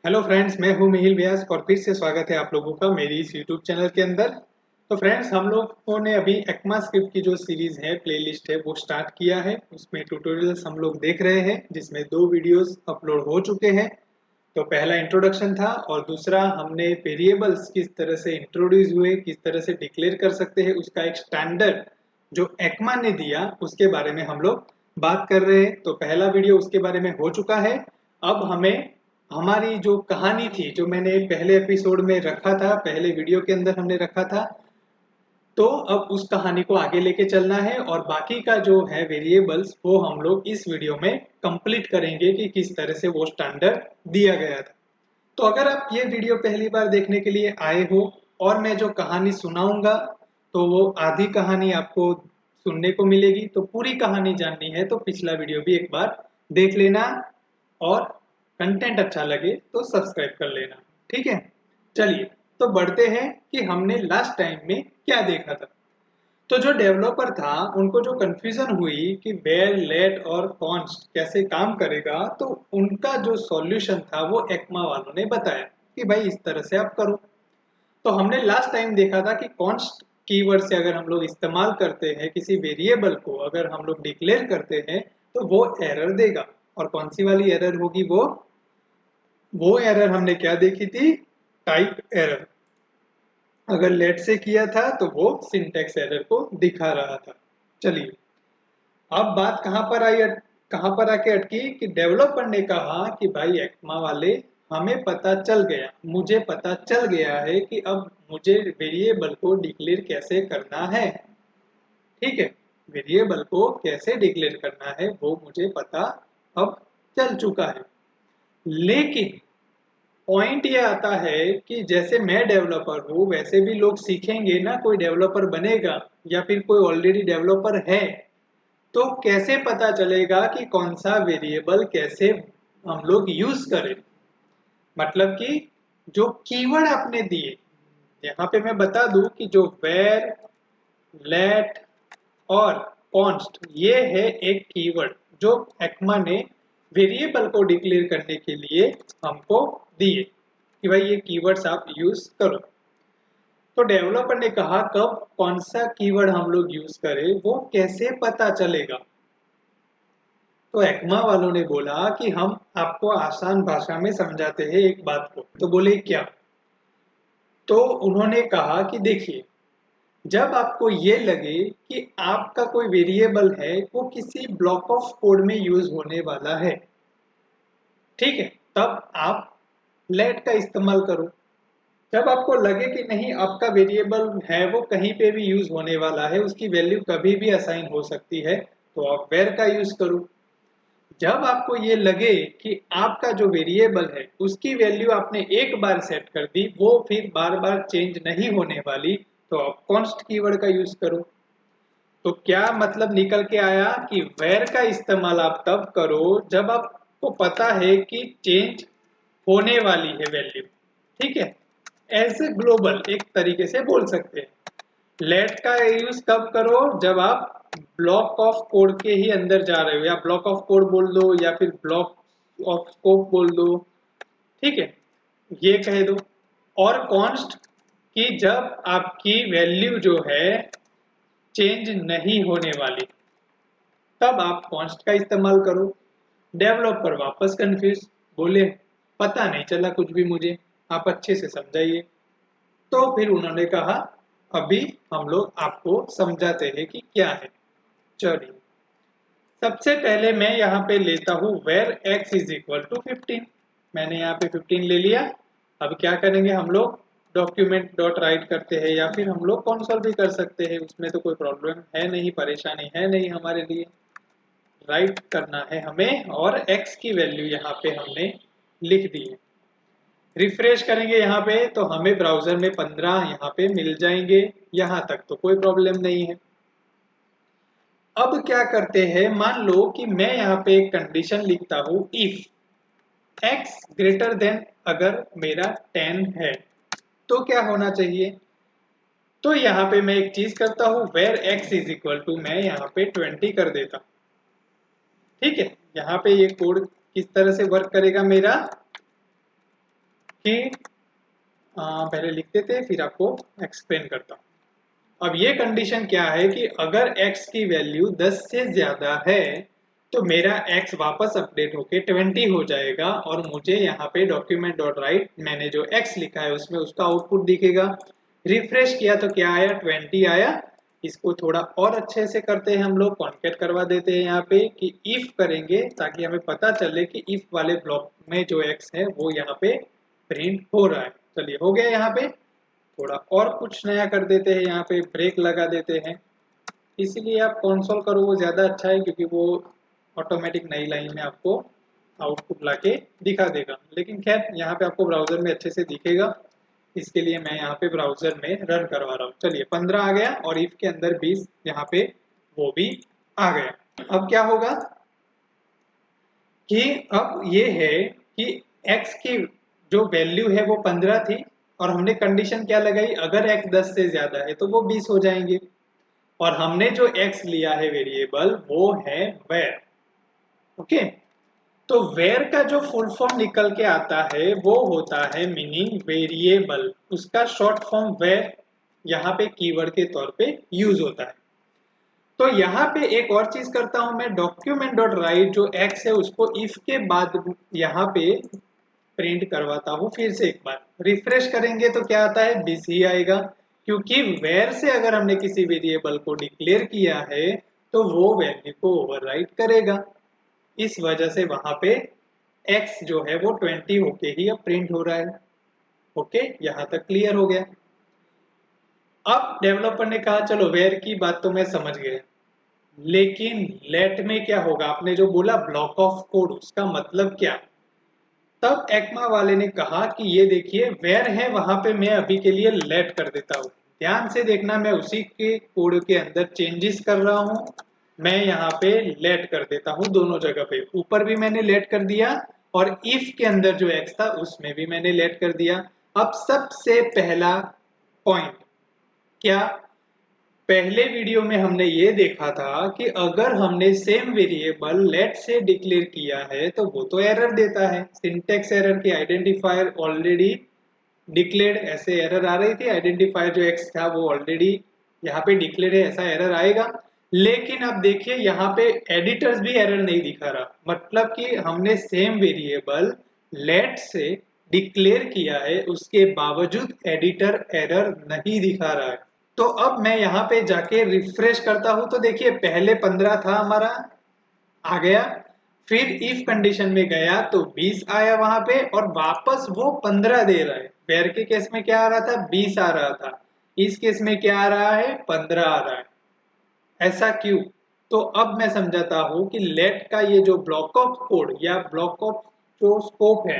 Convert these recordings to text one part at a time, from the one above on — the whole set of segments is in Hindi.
हेलो फ्रेंड्स, मैं हूं मिहिर व्यास और फिर से स्वागत है आप लोगों का मेरी इस यूट्यूब चैनल के अंदर। तो फ्रेंड्स, हम लोगों ने अभी एक्मा स्क्रिप्ट की जो सीरीज है, प्लेलिस्ट है, वो स्टार्ट किया है। उसमें ट्यूटोरियल्स हम लोग देख रहे हैं, जिसमें 2 वीडियोस अपलोड हो चुके हैं। तो पहला इंट्रोडक्शन था और दूसरा हमने वेरिएबल्स किस तरह से इंट्रोड्यूस हुए, किस तरह से डिक्लेयर कर सकते हैं, उसका एक स्टैंडर्ड जो एक्मा ने दिया उसके बारे में हम लोग बात कर रहे हैं। तो पहला वीडियो उसके बारे में हो चुका है। अब हमें हमारी जो कहानी थी, जो मैंने पहले एपिसोड में रखा था, पहले वीडियो के अंदर हमने रखा था, तो अब उस कहानी को आगे लेके चलना है और बाकी का जो है वेरिएबल्स वो हम लोग इस वीडियो में कंप्लीट करेंगे कि किस तरह से वो स्टैंडर्ड दिया गया था। तो अगर आप ये वीडियो पहली बार देखने के लिए आए हो और मैं जो कहानी सुनाऊंगा तो वो आधी कहानी आपको सुनने को मिलेगी, तो पूरी कहानी जाननी है तो पिछला वीडियो भी एक बार देख लेना और कंटेंट अच्छा लगे तो सब्सक्राइब कर लेना। ठीक है, चलिए तो बढ़ते हैं कि हमने लास्ट टाइम में क्या देखा था। तो जो डेवलपर था उनको जो कंफ्यूजन हुई कि वेयर, लेट और कॉन्स्ट कैसे काम करेगा, तो उनका जो सॉल्यूशन था वो एक्मा वालों ने बताया कि भाई इस तरह से आप करो। तो हमने लास्ट टाइम देखा था कि कॉन्स्ट कीवर्ड से अगर हम लोग इस्तेमाल करते हैं, किसी वेरिएबल को अगर हम लोग डिक्लेयर करते हैं तो वो एरर देगा। और कौन सी वाली एरर होगी? वो एरर हमने क्या देखी थी? Type error. अगर लेट से किया था तो वो सिंटैक्स एरर को दिखा रहा था। चलिए, अब बात कहां पर आके अटकी कि डेवलपर ने कहा कि भाई एक्मा वाले, हमें पता चल गया, मुझे पता चल गया है कि अब मुझे वेरिएबल को डिक्लेयर कैसे करना है। ठीक है, वेरिएबल को कैसे डिक्लेयर करना है वो मुझे पता अब चल चुका है। लेकिन पॉइंट ये आता है कि जैसे मैं डेवलपर हूँ वैसे भी लोग सीखेंगे ना, कोई डेवलपर बनेगा या फिर कोई ऑलरेडी डेवलपर है, तो कैसे पता चलेगा कि कौन सा वेरिएबल कैसे हम लोग यूज करें। मतलब कि जो कीवर्ड आपने दिए, यहाँ पे मैं बता दूं कि जो वेर, लेट और कॉन्स्ट, ये है एक कीवर्ड जो एक्मा ने वेरिएबल को डिक्लेयर करने के लिए हमको दिए कि भाई ये कीवर्ड्स आप यूज करो। तो डेवलपर ने कहा कब कौन सा कीवर्ड हम लोग यूज करें वो कैसे पता चलेगा। तो एक्मा वालों ने बोला कि हम आपको आसान भाषा में समझाते हैं एक बात को। तो बोले क्या? तो उन्होंने कहा कि देखिए, जब आपको ये लगे कि आपका कोई वेरिएबल है वो किसी ब्लॉक ऑफ कोड में यूज होने वाला है, ठीक है, तब आप लेट का इस्तेमाल करो। जब आपको लगे कि नहीं, आपका वेरिएबल है वो कहीं पे भी यूज होने वाला है, उसकी वैल्यू कभी भी असाइन हो सकती है, तो आप वेर का यूज करो। जब आपको ये लगे कि आपका जो वेरिएबल है उसकी वैल्यू आपने एक बार सेट कर दी, वो फिर बार बार चेंज नहीं होने वाली, तो आप कॉन्स्ट कीवर्ड का यूज करो। तो क्या मतलब निकल के आया कि वेर का इस्तेमाल आप तब करो जब आपको पता है कि चेंज होने वाली है वैल्यू। ठीक है, ऐसे ग्लोबल एक तरीके से बोल सकते हैं। लेट का यूज कब करो? जब आप ब्लॉक ऑफ कोड के ही अंदर जा रहे हो, या ब्लॉक ऑफ कोड बोल दो या फिर ब्लॉक ऑफ स्कोप बोल दो। ठीक है, ये कह दो। और कॉन्स्ट कि जब आपकी वैल्यू जो है चेंज नहीं होने वाली, तब आप कॉन्स्ट का इस्तेमाल करो। डेवलपर वापस कंफ्यूज, बोले पता नहीं चला कुछ भी मुझे, आप अच्छे से समझाइए। तो फिर उन्होंने कहा अभी हम लोग आपको समझाते हैं कि क्या है। चलिए, सबसे पहले मैं यहाँ पे लेता हूँ where x is equal to 15। मैंने यहाँ पे 15 ले लिया। अब क्या करेंगे हम लोग? डॉक्यूमेंट डॉट राइट करते हैं या फिर हम लोग कंसोल भी कर सकते हैं, उसमें तो कोई प्रॉब्लम है नहीं, परेशानी है नहीं हमारे लिए। राइट करना है हमें और x की वैल्यू यहाँ पे हमने लिख दी है। रिफ्रेश करेंगे यहाँ पे तो हमें ब्राउजर में 15 यहाँ पे मिल जाएंगे, यहाँ तक तो कोई प्रॉब्लम नहीं है। अब क्या करते हैं, मान लो कि मैं यहाँ पे एक कंडीशन लिखता हूँ, इफ x ग्रेटर देन, अगर मेरा 10 है तो क्या होना चाहिए। तो यहाँ पे मैं एक चीज करता हूँ, where x is equal to, मैं यहाँ पे 20 कर देता हूँ। ठीक है, यहाँ पे ये कोड किस तरह से वर्क करेगा मेरा? कि पहले लिख देते फिर आपको एक्सप्लेन करता हूँ। अब ये कंडीशन क्या है कि अगर x की वैल्यू 10 से ज्यादा है तो मेरा x वापस अपडेट होके 20 हो जाएगा और मुझे यहाँ पे डॉक्यूमेंट डॉट राइट मैंने जो x लिखा है उसमें उसका आउटपुट दिखेगा। रिफ्रेश किया तो क्या आया, 20 आया। इसको थोड़ा और अच्छे से करते हैं, हम लोग कॉन्केट करवा देते हैं यहाँ पे कि इफ करेंगे ताकि हमें पता चले कि इफ वाले ब्लॉक में जो x है वो यहाँ पे प्रिंट हो रहा है। चलिए हो गया। यहाँ पे थोड़ा और कुछ नया कर देते हैं, यहाँ पे ब्रेक लगा देते हैं। इसीलिए आप कंसोल करो वो ज़्यादा अच्छा है क्योंकि वो ऑटोमेटिक नई लाइन में आपको आउटपुट लाके दिखा देगा। लेकिन खैर यहाँ पे आपको ब्राउजर में अच्छे से दिखेगा, इसके लिए मैं यहाँ पे ब्राउजर में रन करवा रहा हूँ। चलिए 15 आ गया और इफ के अंदर 20 यहाँ पे वो भी आ गया। अब क्या होगा कि अब ये है कि x की जो वैल्यू है वो 15 थी और हमने कंडीशन क्या लगाई, अगर x 10 से ज्यादा है तो वो 20 हो जाएंगे। और हमने जो x लिया है वेरिएबल वो है where। ओके, तो where का जो फुल फॉर्म निकल के आता है वो होता है मीनिंग वेरिएबल, उसका शॉर्ट फॉर्म where यहाँ पे कीवर्ड के तौर पे यूज होता है। तो यहाँ पे एक और चीज करता हूं मैं, डॉक्यूमेंट डॉट राइट जो x है उसको इफ के बाद यहाँ पे प्रिंट करवाता हूँ। फिर से एक बार रिफ्रेश करेंगे तो क्या आता है, 20 ही आएगा क्योंकि वेयर से अगर हमने किसी वेरिएबल को डिक्लेयर किया है तो वो वैल्यू को ओवरराइट करेगा। इस वजह से वहां पे x जो है वो 20 होके ही अब प्रिंट हो रहा है। ओके, यहाँ तक क्लियर हो गया। अब डेवलपर ने कहा चलो वेयर की बात तो मैं समझ गया, लेकिन लेट में क्या होगा, आपने जो बोला ब्लॉक ऑफ कोड उसका मतलब क्या। तब एक्मा वाले ने कहा कि ये देखिए वेयर है वहां पे मैं अभी के लिए लेट कर देता हूँ। ध्यान से देखना, मैं उसी के कोड के अंदर चेंजेस कर रहा हूँ। मैं यहाँ पे लेट कर देता हूँ दोनों जगह पे, ऊपर भी मैंने लेट कर दिया और इफ के अंदर जो एक्स था उसमें भी मैंने लेट कर दिया। अब सबसे पहला पॉइंट क्या, पहले वीडियो में हमने ये देखा था कि अगर हमने सेम वेरिएबल लेट से डिक्लेयर किया है तो वो तो एरर देता है, सिंटैक्स एरर की आइडेंटिफायर ऑलरेडी डिक्लेयर्ड ऐसे एरर आ रही थी। आइडेंटिफायर जो एक्स था वो ऑलरेडी यहाँ पे डिक्लेयर है ऐसा एरर आएगा। लेकिन अब देखिए यहाँ पे एडिटर्स भी एरर नहीं दिखा रहा, मतलब कि हमने सेम वेरिएबल लेट से डिक्लेयर किया है उसके बावजूद एडिटर एरर नहीं दिखा रहा है। तो अब मैं यहाँ पे जाके रिफ्रेश करता हूं तो देखिए पहले 15 था हमारा, आ गया। फिर इफ कंडीशन में गया तो 20 आया वहां पे और वापस वो 15 दे रहा है। वेयर के केस में क्या आ रहा था, 20 आ रहा था। इस केस में क्या आ रहा है, 15 आ रहा है। ऐसा क्यों? तो अब मैं समझाता हूं कि लेट का ये जो ब्लॉक ऑफ कोड या ब्लॉक ऑफ जो स्कोप है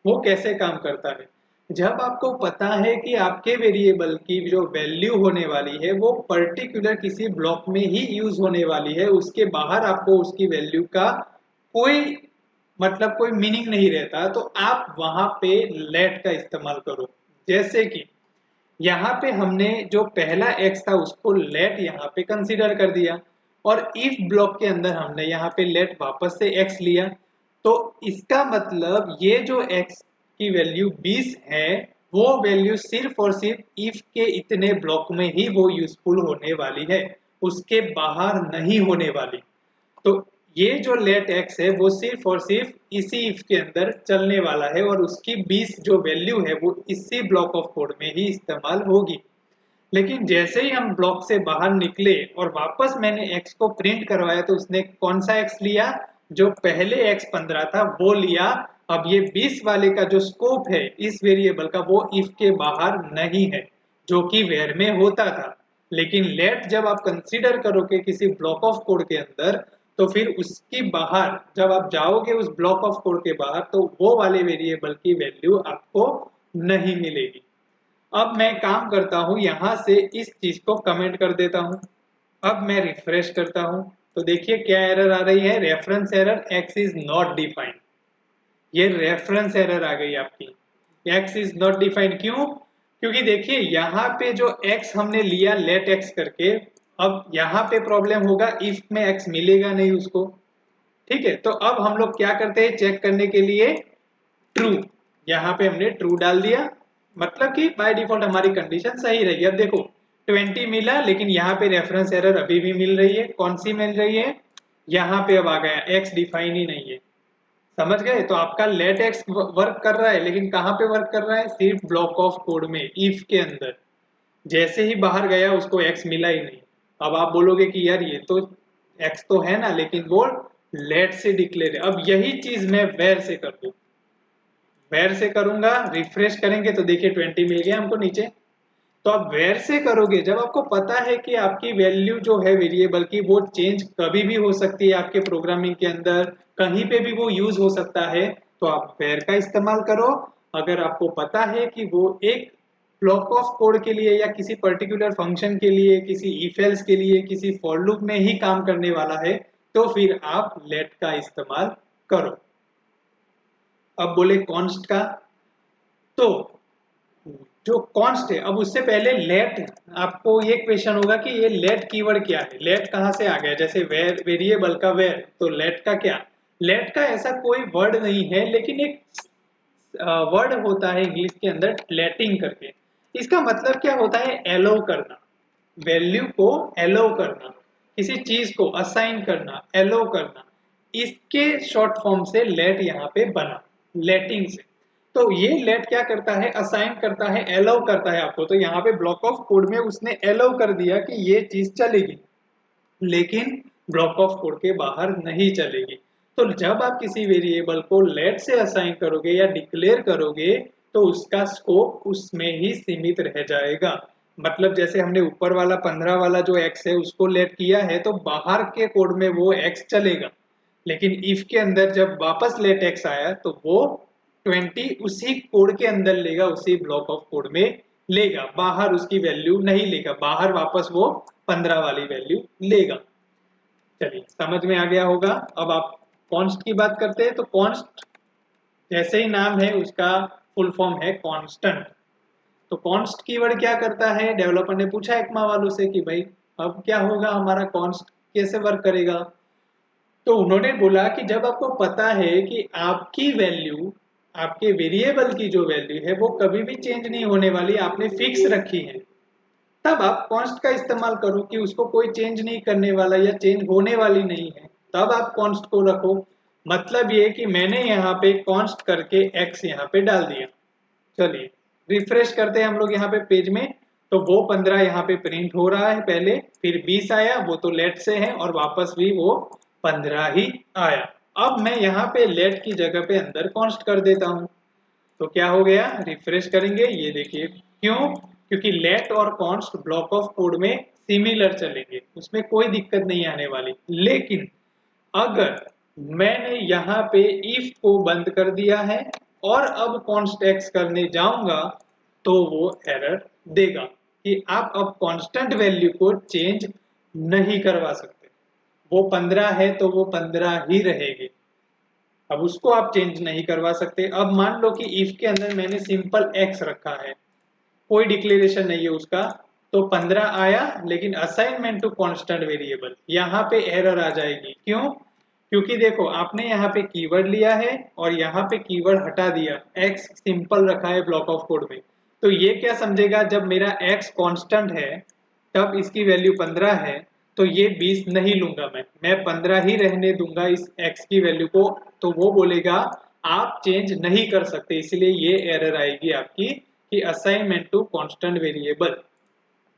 वो कैसे काम करता है। जब आपको पता है कि आपके वेरिएबल की जो वैल्यू होने वाली है वो पर्टिकुलर किसी ब्लॉक में ही यूज होने वाली है, उसके बाहर आपको उसकी वैल्यू का कोई मतलब कोई मीनिंग नहीं रहता, तो आप वहां पे लेट का इस्तेमाल करो। जैसे कि यहाँ पे हमने जो पहला x था उसको लेट यहाँ पे कंसीडर कर दिया और इफ ब्लॉक के अंदर हमने यहाँ पे लेट वापस से x लिया, तो इसका मतलब ये जो x की वैल्यू 20 है वो वैल्यू सिर्फ और सिर्फ इफ के इतने ब्लॉक में ही वो यूजफुल होने वाली है, उसके बाहर नहीं होने वाली। तो ये जो लेट एक्स है वो सिर्फ और सिर्फ इसी इफ के अंदर चलने वाला है और उसकी 20 जो वैल्यू है वो इसी ब्लॉक ऑफ कोड में ही इस्तेमाल होगी। लेकिन जैसे ही हम ब्लॉक से बाहर निकले और वापस मैंने x को प्रिंट करवाया तो उसने कौन सा x लिया, जो पहले x 15 था वो लिया। अब ये 20 वाले का जो स्कोप है इस वेरिएबल का वो इफ के बाहर नहीं है जो कि वेयर में होता था। लेकिन लेट जब आप कंसीडर करोगे किसी ब्लॉक ऑफ कोड के अंदर तो फिर उसकी बाहर जब आप जाओगे उस ब्लॉक ऑफ कोड के बाहर तो वो वाले वेरिएबल की वैल्यू आपको नहीं मिलेगी। अब मैं काम करता हूं यहां से इस चीज को कमेंट कर देता हूं। अब मैं रिफ्रेश करता हूं तो देखिए क्या एरर आ रही है, reference error x is not defined. ये रेफरेंस एरर आ गई आपकी, x इज नॉट डिफाइंड। क्यों? क्योंकि देखिए यहाँ पे जो x हमने लिया लेट x करके, अब यहाँ पे प्रॉब्लम होगा इफ में x मिलेगा नहीं उसको। ठीक है, तो अब हम लोग क्या करते हैं चेक करने के लिए, ट्रू। यहाँ पे हमने ट्रू डाल दिया, मतलब कि बाय डिफॉल्ट हमारी कंडीशन सही रहेगी। अब देखो 20 मिला, लेकिन यहाँ पे रेफरेंस एरर अभी भी मिल रही है। कौन सी मिल रही है? यहाँ पे अब आ गया एक्स डिफाइन ही नहीं है। समझ गए? तो आपका लेट एक्स वर्क कर रहा है, लेकिन कहाँ पे वर्क कर रहा है? सिर्फ ब्लॉक ऑफ कोड में, इफ के अंदर। जैसे ही बाहर गया उसको एक्स मिला ही नहीं। अब आप बोलोगे कि यार ये तो एक्स तो है ना, लेकिन वो लेट से डिक्लेयर है। अब यही चीज मैं वेर से कर दूं, वेर से करूंगा, रिफ्रेश करेंगे तो देखिए 20 मिल गया हमको नीचे। तो आप वेर से करोगे जब आपको पता है कि आपकी वैल्यू जो है वेरिएबल की वो चेंज कभी भी हो सकती है आपके प्रोग्रामिंग के अंदर, कहीं पे भी वो यूज हो सकता है, तो आप वेर का इस्तेमाल करो। अगर आपको पता है कि वो एक ब्लॉक ऑफ कोड के लिए या किसी पर्टिकुलर फंक्शन के लिए, किसी इफ एल्स के लिए, किसी फॉर लूप में ही काम करने वाला है, तो फिर आप लेट का इस्तेमाल करो। अब बोले कॉन्स्ट का, तो जो कॉन्स्ट है, अब उससे पहले लेट, आपको ये क्वेश्चन होगा कि ये लेट कीवर्ड क्या है, लेट कहाँ से आ गया? जैसे वेर, वेरिएबल का वेर, तो लेट का क्या? लेट का ऐसा कोई वर्ड नहीं है, लेकिन एक वर्ड होता है इंग्लिश के अंदर लेटिंग करके। इसका मतलब क्या होता है? एलो करना, वैल्यू को एलो करना, किसी चीज को असाइन करना, एलो करना। इसके शॉर्ट फॉर्म से लेट यहाँ पे बना, लेटिंग से। तो ये लेट क्या करता है? असाइन करता है, एलो करता है आपको। तो यहाँ पे ब्लॉक ऑफ कोड में उसने एलो कर दिया कि ये चीज चलेगी, लेकिन ब्लॉक ऑफ कोड के बाहर नहीं चलेगी। तो जब आप किसी वेरिएबल को लेट से असाइन करोगे या डिक्लेयर करोगे, तो उसका स्कोप उसमें ही सीमित रह जाएगा। मतलब जैसे हमने ऊपर वाला 15 वाला जो एक्स है उसको लेट किया है, तो बाहर के कोड में वो एक्स चलेगा, लेकिन इफ के अंदर जब वापस लेट एक्स आया तो वो 20 उसी कोड के अंदर लेगा, उसी ब्लॉक ऑफ कोड में लेगा, बाहर उसकी वैल्यू नहीं लेगा, बाहर वापस वो 15 वाली वैल्यू लेगा। चलिए समझ में आ गया होगा। अब आप कॉन्स्ट की बात करते हैं, तो कॉन्स्ट जैसे ही नाम है उसका फुल फॉर्म है कांस्टेंट। तो कॉन्स्ट कीवर्ड क्या करता है? डेवलपर ने पूछा एक्मा वालों से कि भाई अब क्या होगा, हमारा कॉन्स्ट कैसे वर्क करेगा? तो उन्होंने बोला कि जब आपको पता है कि आपकी वैल्यू, आपके वेरिएबल की जो वैल्यू है वो कभी भी चेंज नहीं होने वाली, आपने फिक्स रखी है, तब आप कॉन्स्ट का इस्तेमाल करो कि उसको कोई चेंज नहीं करने वाला या चेंज होने वाली नहीं है, तब आप कॉन्स्ट को रखो। मतलब ये कि मैंने यहाँ पे कॉन्स्ट करके एक्स यहाँ पे डाल दिया। चलिए रिफ्रेश करते हैं हम लोग यहाँ पे पेज में, तो वो 15 यहाँ पे प्रिंट हो रहा है पहले, फिर 20 आया, वो तो लेट से है, और वापस भी वो 15 ही आया। अब मैं यहाँ पे लेट की जगह पे अंदर कॉन्स्ट कर देता हूँ, तो क्या हो गया? रिफ्रेश करेंगे, ये देखिए। क्यों? क्योंकि लेट और कॉन्स्ट ब्लॉक ऑफ कोड में सिमिलर चलेंगे, उसमें कोई दिक्कत नहीं आने वाली। लेकिन अगर मैंने यहाँ पे इफ को बंद कर दिया है और अब कॉन्स्ट एक्स करने जाऊंगा, तो वो एरर देगा कि आप अब कांस्टेंट वैल्यू को चेंज नहीं करवा सकते। वो 15 है तो वो 15 ही रहेगी, अब उसको आप चेंज नहीं करवा सकते। अब मान लो कि इफ के अंदर मैंने सिंपल एक्स रखा है, कोई डिक्लेरेशन नहीं है उसका, तो 15 आया, लेकिन असाइनमेंट टू कांस्टेंट वेरिएबल, यहाँ पे एरर आ जाएगी। क्यों? क्योंकि देखो आपने यहाँ पे कीवर्ड लिया है और यहाँ पे कीवर्ड हटा दिया, एक्स सिंपल रखा है ब्लॉक ऑफ कोड में। तो ये क्या समझेगा, जब मेरा एक्स कांस्टेंट है तब इसकी वैल्यू 15 है, तो ये 20 नहीं लूंगा, मैं 15 ही रहने दूंगा इस x की वैल्यू को। तो वो बोलेगा आप चेंज नहीं कर सकते, इसलिए ये एरर आएगी आपकी कि असाइनमेंट टू कांस्टेंट वेरिएबल,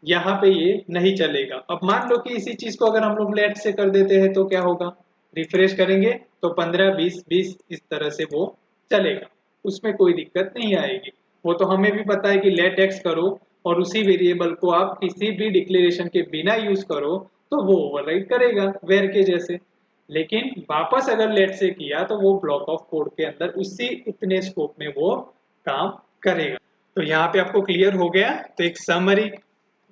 यहाँ पे ये नहीं चलेगा। अब मान लो कि इसी चीज को अगर हम लोग लेट से कर देते हैं तो क्या होगा? रिफ्रेश करेंगे तो 15 20 20 इस तरह से वो चलेगा, उसमें कोई दिक्कत नहीं आएगी। वो तो हमें भी पता है कि लेट एक्स करो और उसी वेरिएबल को आप किसी भी डिक्लेरेशन के बिना यूज करो तो वो ओवरराइड करेगा वेर के जैसे। लेकिन वापस अगर लेट से किया तो वो ब्लॉक ऑफ कोड के अंदर उसी उतने स्कोप में वो काम करेगा। तो यहाँ पे आपको क्लियर हो गया। तो एक समरी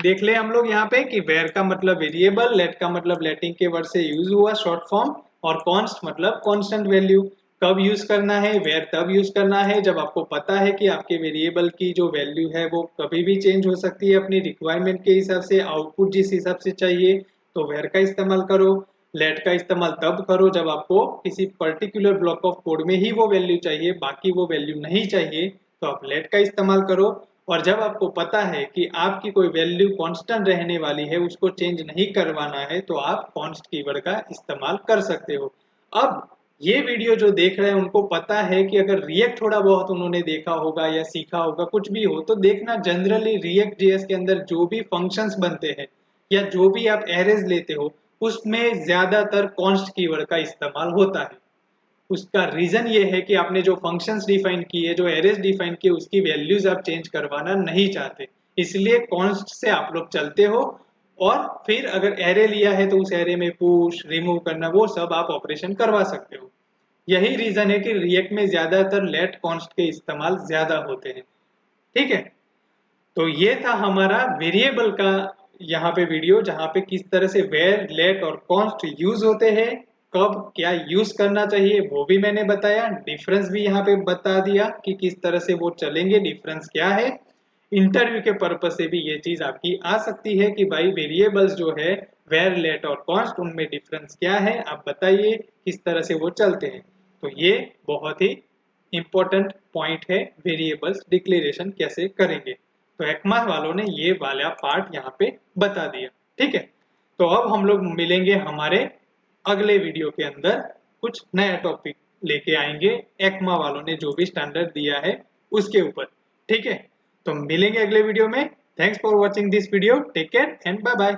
देख ले हम लोग यहाँ पे कि वेर का मतलब वेरिएबल, लेट का मतलब लेटिंग के वर्ड से यूज हुआ शॉर्ट फॉर्म, और कॉन्स्ट मतलब कांस्टेंट वैल्यू। कब यूज करना है वेर? तब यूज करना है जब आपको पता है कि आपके वेरिएबल की जो वैल्यू है वो कभी भी चेंज हो सकती है अपनी रिक्वायरमेंट के हिसाब से, आउटपुट जिस हिसाब से चाहिए, तो वेर का इस्तेमाल करो। लेट का इस्तेमाल तब करो जब आपको किसी पर्टिकुलर ब्लॉक ऑफ कोड में ही वो वैल्यू चाहिए, बाकी वो वैल्यू नहीं चाहिए तो आप लेट का इस्तेमाल करो। और जब आपको पता है कि आपकी कोई वैल्यू कांस्टेंट रहने वाली है, उसको चेंज नहीं करवाना है, तो आप कॉन्स्ट कीवर्ड का इस्तेमाल कर सकते हो। अब ये वीडियो जो देख रहे हैं उनको पता है कि अगर रिएक्ट थोड़ा बहुत उन्होंने देखा होगा या सीखा होगा, कुछ भी हो, तो देखना जनरली रिएक्ट जेएस के अंदर जो भी फंक्शंस बनते हैं या जो भी आप एरेज लेते हो उसमें ज्यादातर कॉन्स्ट कीवर्ड का इस्तेमाल होता है। उसका रीजन ये है कि आपने जो फंक्शंस डिफाइन किए, जो एरेज डिफाइन किए, उसकी वैल्यूज आप चेंज करवाना नहीं चाहते, इसलिए कॉन्स्ट से आप लोग चलते हो। और फिर अगर एरे लिया है तो उस एरे में पुश रिमूव करना वो सब आप ऑपरेशन करवा सकते हो। यही रीजन है कि रिएक्ट में ज्यादातर लेट कॉन्स्ट के इस्तेमाल ज्यादा होते हैं। ठीक है, तो ये था हमारा वेरिएबल का यहाँ पे वीडियो, जहाँ पे किस तरह से वेर लेट और कॉन्स्ट यूज होते हैं, कब क्या यूज करना चाहिए वो भी मैंने बताया, डिफरेंस भी यहाँ पे बता दिया कि किस तरह से वो चलेंगे, डिफरेंस क्या है। इंटरव्यू के पर्पज से भी ये चीज आपकी आ सकती है कि भाई वेरिएबल्स जो है वेर लेट और कॉन्स्ट, उनमें डिफरेंस क्या है, आप बताइए किस तरह से वो चलते हैं। तो ये बहुत ही इंपॉर्टेंट पॉइंट है, वेरिएबल्स डिक्लेरेशन कैसे करेंगे। तो एक्मा वालों ने ये वाला पार्ट यहाँ पे बता दिया। ठीक है, तो अब हम लोग मिलेंगे हमारे अगले वीडियो के अंदर, कुछ नया टॉपिक लेके आएंगे एक्मा वालों ने जो भी स्टैंडर्ड दिया है उसके ऊपर। ठीक है, तो मिलेंगे अगले वीडियो में। Thanks for watching this video, take care and bye bye.